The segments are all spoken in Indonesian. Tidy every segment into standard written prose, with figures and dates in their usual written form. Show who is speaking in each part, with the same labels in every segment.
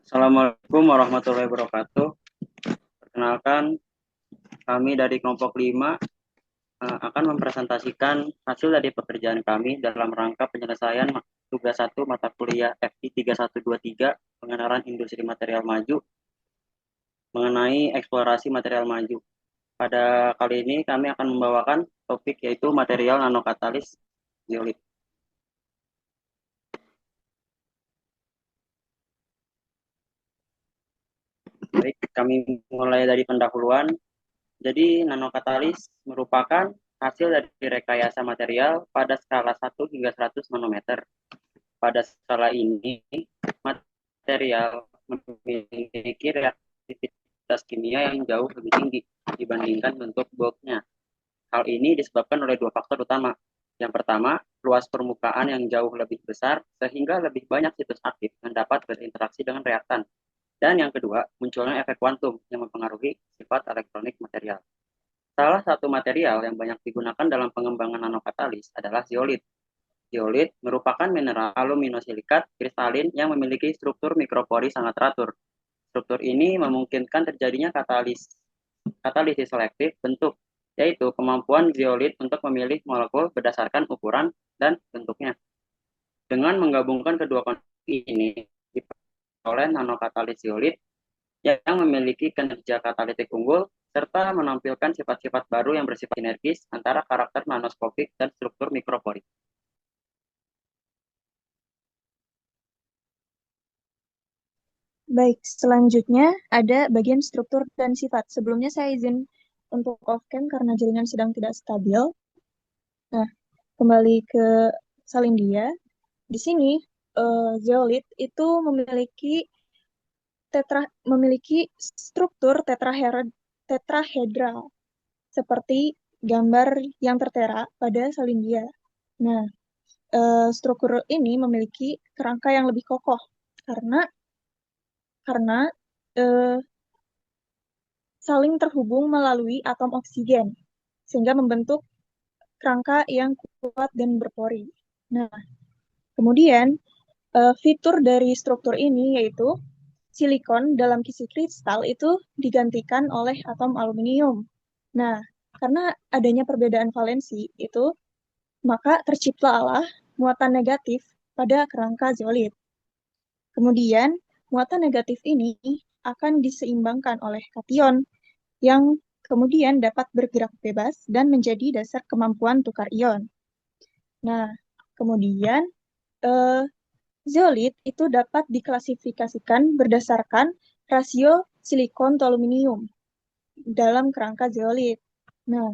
Speaker 1: Assalamualaikum warahmatullahi wabarakatuh. Perkenalkan, kami dari kelompok 5 akan mempresentasikan hasil dari pekerjaan kami dalam rangka penyelesaian tugas 1 mata kuliah FI 3123 pengenalan industri material maju mengenai eksplorasi material maju. Pada kali ini kami akan membawakan topik yaitu material nanokatalis zeolit. Baik, kami mulai dari pendahuluan. Jadi nanokatalis merupakan hasil dari rekayasa material pada skala 1 hingga 100 nanometer. Pada skala ini, material memiliki reaktivitas kimia yang jauh lebih tinggi dibandingkan bentuk bulknya. Hal ini disebabkan oleh dua faktor utama. Yang pertama, luas permukaan yang jauh lebih besar sehingga lebih banyak situs aktif yang dapat berinteraksi dengan reaktan. Dan yang kedua, munculnya efek kuantum yang mempengaruhi sifat elektronik material. Salah satu material yang banyak digunakan dalam pengembangan nanokatalis adalah zeolit. Zeolit merupakan mineral aluminosilikat kristalin yang memiliki struktur mikropori sangat teratur. Struktur ini memungkinkan terjadinya katalisis selektif bentuk, yaitu kemampuan zeolit untuk memilih molekul berdasarkan ukuran dan bentuknya. Dengan menggabungkan kedua konsep ini, oleh nanokatalis zeolit yang memiliki kinerja katalitik unggul serta menampilkan sifat-sifat baru yang bersifat sinergis antara karakter nanoskopik dan struktur mikropori.
Speaker 2: Baik, selanjutnya ada bagian struktur dan sifat. Sebelumnya saya izin untuk off-cam karena jaringan sedang tidak stabil. Nah, kembali ke Salindia. Di sini, zeolit itu memiliki struktur tetrahedral, seperti gambar yang tertera pada Salindia. Nah, struktur ini memiliki kerangka yang lebih kokoh karena karena eh, saling terhubung melalui atom oksigen, sehingga membentuk kerangka yang kuat dan berpori. Nah, kemudian fitur dari struktur ini yaitu silikon dalam kisi kristal itu digantikan oleh atom aluminium. Nah, karena adanya perbedaan valensi itu, maka terciptalah muatan negatif pada kerangka zeolit. Kemudian, muatan negatif ini akan diseimbangkan oleh kation yang kemudian dapat bergerak bebas dan menjadi dasar kemampuan tukar ion. Nah, kemudian eh, zeolit itu dapat diklasifikasikan berdasarkan rasio silikon to aluminium dalam kerangka zeolit. Nah,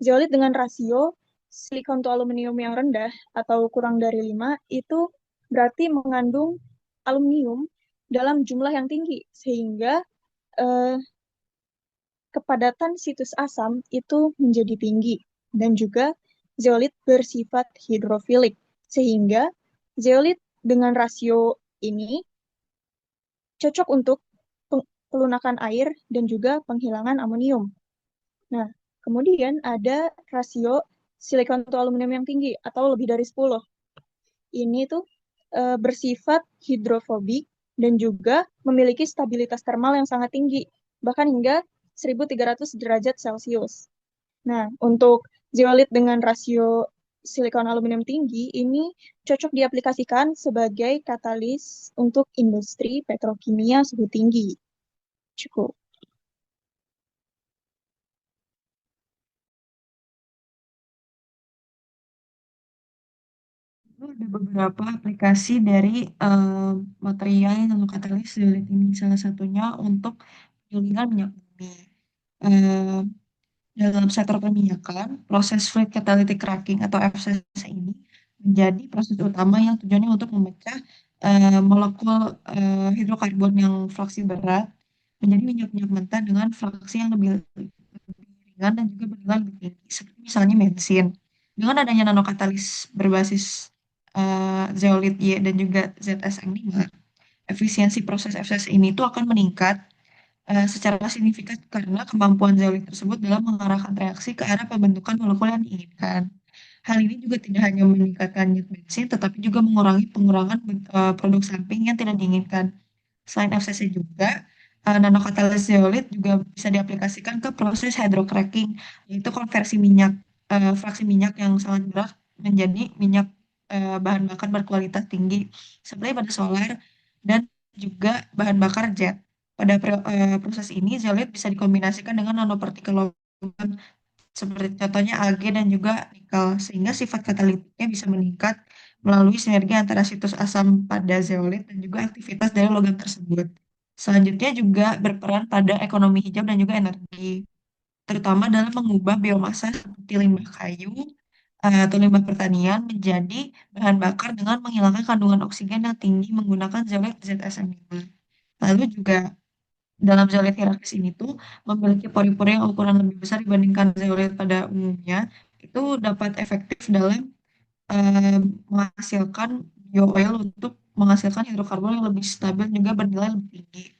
Speaker 2: zeolit dengan rasio silikon to aluminium yang rendah atau kurang dari 5 itu berarti mengandung aluminium dalam jumlah yang tinggi sehingga eh, kepadatan situs asam itu menjadi tinggi dan juga zeolit bersifat hidrofilik sehingga zeolit dengan rasio ini cocok untuk pelunakan air dan juga penghilangan amonium. Nah, kemudian ada rasio silikon to aluminium yang tinggi atau lebih dari 10. Ini tuh bersifat hidrofobik dan juga memiliki stabilitas termal yang sangat tinggi, bahkan hingga 1300 derajat Celcius. Nah, untuk zeolit dengan rasio silikon aluminium tinggi ini cocok diaplikasikan sebagai katalis untuk industri petrokimia suhu tinggi. Cukup.
Speaker 3: Itu ada beberapa aplikasi dari material yang nanokatalis zeolit ini. Salah satunya untuk penyulingan minyak bumi. Eh, Dalam sektor perminyakan, proses fluid catalytic cracking atau FCC ini menjadi proses utama yang tujuannya untuk memecah molekul hidrokarbon yang fraksi berat menjadi minyak-minyak mentah dengan fraksi yang lebih ringan dan juga bernilai lebih tinggi, seperti misalnya bensin. Dengan adanya nanokatalis berbasis zeolit Y dan juga ZSM5, efisiensi proses FCC ini tuh akan meningkat secara signifikan karena kemampuan zeolit tersebut dalam mengarahkan reaksi ke arah pembentukan molekul yang diinginkan. Hal ini juga tidak hanya meningkatkan yield bensin, tetapi juga mengurangi pengurangan produk samping yang tidak diinginkan. Selain FCC juga, nanokatalis zeolit juga bisa diaplikasikan ke proses hydrocracking, yaitu konversi minyak, fraksi minyak yang sangat berat menjadi minyak bahan bakar berkualitas tinggi, seperti pada solar dan juga bahan bakar jet. Pada proses ini, zeolit bisa dikombinasikan dengan nanopartikel logam seperti contohnya Ag dan juga nikel, sehingga sifat katalitiknya bisa meningkat melalui sinergi antara situs asam pada zeolit dan juga aktivitas dari logam tersebut. Selanjutnya juga berperan pada ekonomi hijau dan juga energi, terutama dalam mengubah biomasa seperti limbah kayu atau limbah pertanian menjadi bahan bakar dengan menghilangkan kandungan oksigen yang tinggi menggunakan zeolit ZSM5. Lalu juga dalam zeolit hierarkis ini tuh memiliki pori-pori yang ukuran lebih besar dibandingkan zeolit pada umumnya, itu dapat efektif dalam eh, menghasilkan biooil untuk menghasilkan hidrokarbon yang lebih stabil juga bernilai lebih tinggi.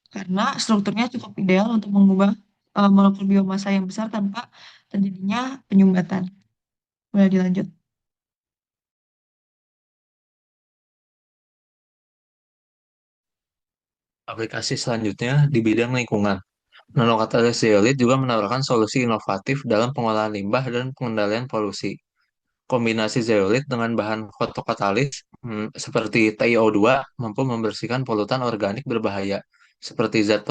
Speaker 3: Karena strukturnya cukup ideal untuk mengubah molekul biomasa yang besar tanpa terjadinya penyumbatan. Boleh dilanjut.
Speaker 4: Aplikasi selanjutnya di bidang lingkungan. Nanokatalis zeolit juga menawarkan solusi inovatif dalam pengolahan limbah dan pengendalian polusi. Kombinasi zeolit dengan bahan fotokatalis seperti TiO2 mampu membersihkan polutan organik berbahaya seperti zat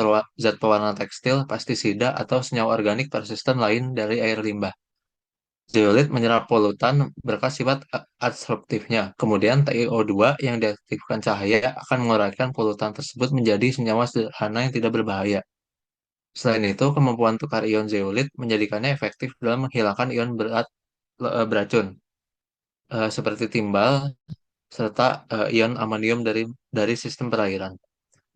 Speaker 4: pewarna tekstil, pestisida, atau senyawa organik persisten lain dari air limbah. Zeolit menyerap polutan berkat sifat adsorptifnya. Kemudian TiO2 yang diaktifkan cahaya akan menguraikan polutan tersebut menjadi senyawa sederhana yang tidak berbahaya. Selain itu, kemampuan tukar ion zeolit menjadikannya efektif dalam menghilangkan ion beracun seperti timbal serta ion amonium dari sistem perairan.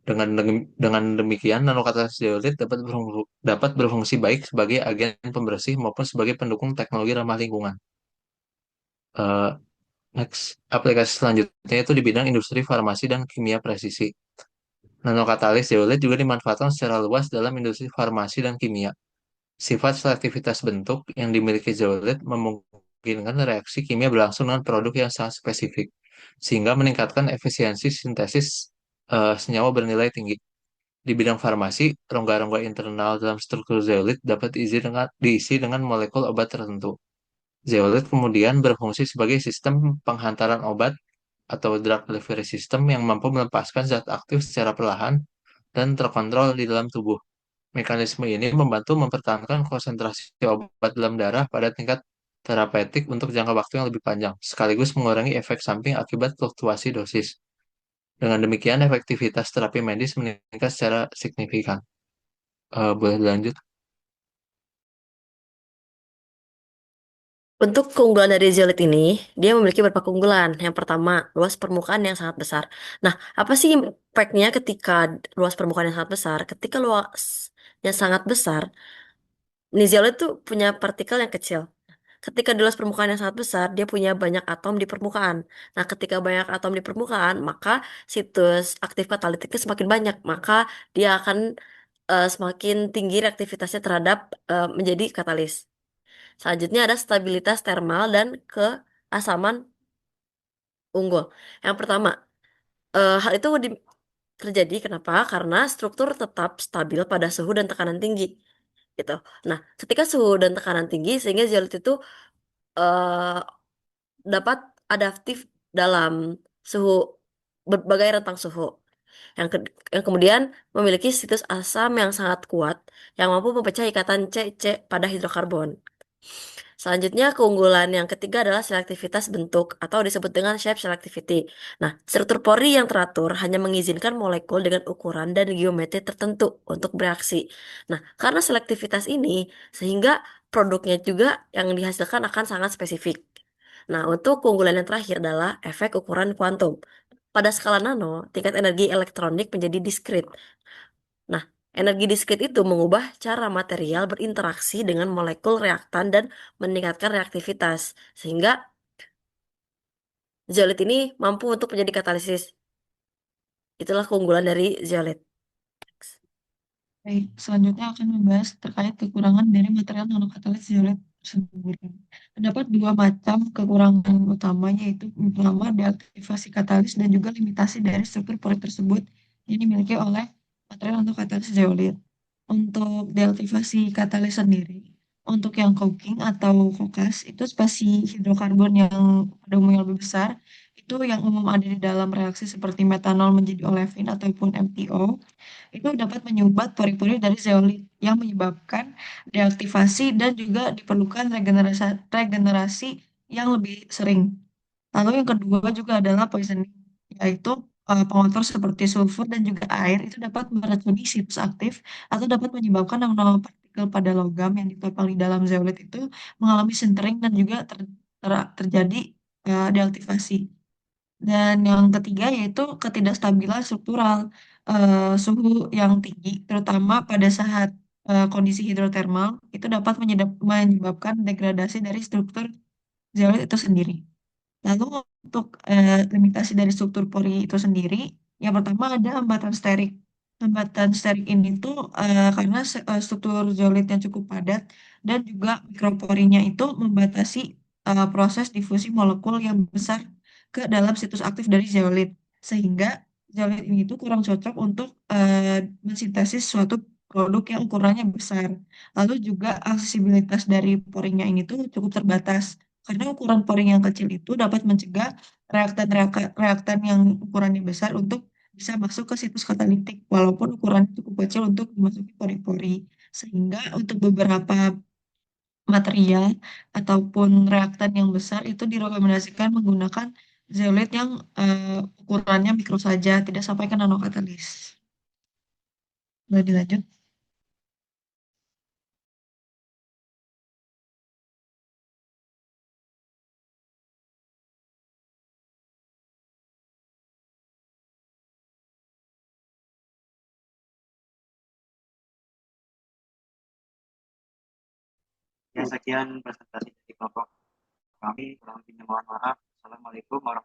Speaker 4: Dengan demikian, nanokatalis zeolit dapat berfungsi baik sebagai agen pembersih maupun sebagai pendukung teknologi ramah lingkungan. Eh, Next, aplikasi selanjutnya itu di bidang industri farmasi dan kimia presisi. Nanokatalis zeolit juga dimanfaatkan secara luas dalam industri farmasi dan kimia. Sifat selektivitas bentuk yang dimiliki zeolit memungkinkan reaksi kimia berlangsung dengan produk yang sangat spesifik, sehingga meningkatkan efisiensi sintesis senyawa bernilai tinggi. Di bidang farmasi, rongga-rongga internal dalam struktur zeolit dapat diisi dengan molekul obat tertentu. Zeolit kemudian berfungsi sebagai sistem penghantaran obat atau drug delivery system yang mampu melepaskan zat aktif secara perlahan dan terkontrol di dalam tubuh. Mekanisme ini membantu mempertahankan konsentrasi obat dalam darah pada tingkat terapeutik untuk jangka waktu yang lebih panjang, sekaligus mengurangi efek samping akibat fluktuasi dosis. Dengan demikian, efektivitas terapi medis meningkat secara signifikan. Boleh dilanjut?
Speaker 5: Untuk keunggulan dari zeolit ini, dia memiliki beberapa keunggulan. Yang pertama, luas permukaan yang sangat besar. Nah, apa sih impactnya ketika luas permukaan yang sangat besar? Ketika luasnya sangat besar, nih zeolit itu punya partikel yang kecil. Ketika di luas permukaan yang sangat besar, dia punya banyak atom di permukaan. Nah, ketika banyak atom di permukaan, maka situs aktif katalitiknya semakin banyak. Maka dia akan semakin tinggi reaktivitasnya terhadap menjadi katalis. Selanjutnya ada stabilitas termal dan keasaman unggul. Yang pertama, hal itu terjadi kenapa? Karena struktur tetap stabil pada suhu dan tekanan tinggi. Gitu. Nah, ketika suhu dan tekanan tinggi, sehingga zeolit itu eh, dapat adaptif dalam suhu berbagai rentang suhu. Yang kemudian memiliki situs asam yang sangat kuat yang mampu memecah ikatan C pada hidrokarbon. Selanjutnya, keunggulan yang ketiga adalah selektivitas bentuk atau disebut dengan shape selectivity. Nah, struktur pori yang teratur hanya mengizinkan molekul dengan ukuran dan geometri tertentu untuk bereaksi. Nah, karena selektivitas ini, sehingga produknya juga yang dihasilkan akan sangat spesifik. Nah, untuk keunggulan yang terakhir adalah efek ukuran kuantum. Pada skala nano, tingkat energi elektronik menjadi diskrit. Nah, energi diskrit itu mengubah cara material berinteraksi dengan molekul reaktan dan meningkatkan reaktivitas. Sehingga zeolit ini mampu untuk menjadi katalisis. Itulah keunggulan dari zeolit.
Speaker 3: Baik, selanjutnya akan membahas terkait kekurangan dari material nanokatalis zeolit tersebut. Terdapat dua macam kekurangan utama, yaitu pertama deaktivasi katalis dan juga limitasi dari struktur pori tersebut yang dimiliki oleh material untuk katalis zeolit. Untuk deaktivasi katalis sendiri, untuk yang coking atau kokas, itu spesies hidrokarbon yang pada umumnya lebih besar, itu yang umum ada di dalam reaksi seperti metanol menjadi olefin ataupun MTO, itu dapat menyumbat pori-pori dari zeolit yang menyebabkan deaktivasi dan juga diperlukan regenerasi yang lebih sering. Lalu yang kedua juga adalah poisoning, yaitu pengotor seperti sulfur dan juga air itu dapat meracuni situs aktif atau dapat menyebabkan nanopartikel pada logam yang ditopang di dalam zeolit itu mengalami sintering dan juga terjadi deaktivasi. Dan yang ketiga yaitu ketidakstabilan struktural. Suhu yang tinggi, terutama pada saat kondisi hidrotermal, itu dapat menyebabkan degradasi dari struktur zeolit itu sendiri. Lalu untuk limitasi dari struktur pori itu sendiri, yang pertama ada hambatan sterik. Hambatan sterik ini tuh karena struktur zeolit yang cukup padat dan juga mikroporinya itu membatasi proses difusi molekul yang besar ke dalam situs aktif dari zeolit. Sehingga zeolit ini tuh kurang cocok untuk mensintesis suatu produk yang ukurannya besar. Lalu juga aksesibilitas dari porinya ini tuh cukup terbatas karena ukuran pori yang kecil itu dapat mencegah reaktan yang ukurannya besar untuk bisa masuk ke situs katalitik, walaupun ukurannya cukup kecil untuk memasuki pori-pori. Sehingga untuk beberapa material ataupun reaktan yang besar itu direkomendasikan menggunakan zeolit yang ukurannya mikro saja, tidak sampai ke nanokatalis. Boleh dilanjut?
Speaker 1: Ya, sekian presentasi dari kelompok kami. Kurang lebihnya mohon maaf. Assalamualaikum warahmatullahi